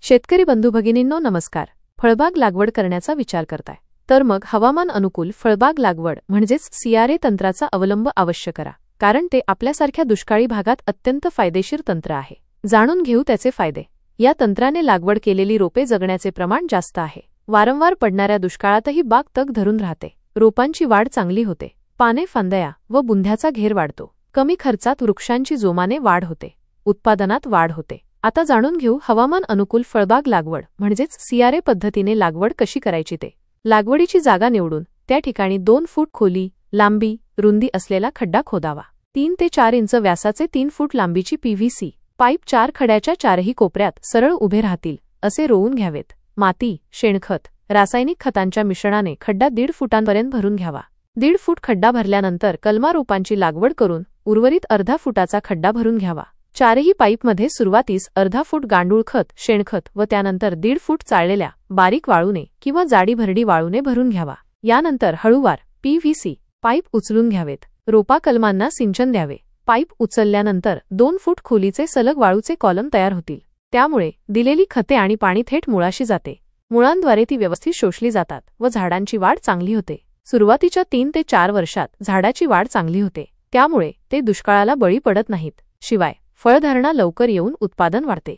शेतकरी बंधू भगिनींनो नमस्कार. फळबाग लागवड करण्याचा विचार करताय तर मग हवामान अनुकूल फळबाग लागवड म्हणजेच सीआरए तंत्राचा अवलंब अवश्य करा, कारण ते आपल्यासारख्या दुष्काळी भागात अत्यंत फायदेशीर तंत्र आहे. जाणून घेऊ त्याचे फायदे. या तंत्राने लागवड केलेली रोपे जगण्याचे प्रमाण जास्त आहे. वारंवार पडणाऱ्या दुष्काळातही बाग तग धरून राहते. रोपांची वाढ चांगली होते. पाने, फांद्या व बुंध्याचा घेर वाढतो. कमी खर्चात वृक्षांची जोमाने वाढ होते. उत्पादनात वाढ होते. आता जाणून घेऊ हवामान अनुकूल फळबाग लागवड म्हणजेच सीआरए पद्धतीने लागवड कशी करायची ते. लागवडीची जागा निवडून त्या ठिकाणी 2 फूट खोली, लांबी, रुंदी असलेला खड्डा खोदावा. 3 ते 4 इंच व्यासाचे 3 फूट लांबीची पीव्हीसी पाईप 4 खड्याच्या चारही कोपऱ्यात सरळ उभे राहतील असे रोवून घ्यावेत. माती, शेणखत, रासायनिक खतांच्या मिश्रणाने खड्डा 1.5 फुटांपर्यंत भरून घ्यावा. 1.5 फूट खड्डा भरल्यानंतर कलमा रोपांची लागवड करून उर्वरित अर्धा फुटाचा खड्डा भरून घ्यावा. चारही पाईपमध्ये सुरुवातीस अर्धा फूट गांडूळ खत, शेणखत व त्यानंतर 1.5 फूट चाळलेल्या बारीक वाळूने किंवा जाडी भरडी वाळूने भरून घ्यावा. यानंतर हळूवार पीव्हीसी पाईप उचलून घ्यावेत. रोपा कलमांना सिंचन द्यावे. पाईप उचलल्यानंतर 2 फूट खोलीचे सलग वाळूचे कॉलम तयार होतील. त्यामुळे दिलेली खते आणि पाणी थेट मुळाशी जाते. मुळांद्वारे ती व्यवस्थित शोषली जातात व झाडांची वाढ चांगली होते. सुरुवातीच्या 3 ते 4 वर्षात झाडाची वाढ चांगली होते. त्यामुळे ते दुष्काळाला बळी पडत नाहीत. शिवाय फळधारणा लवकर येऊन उत्पादन वाढते.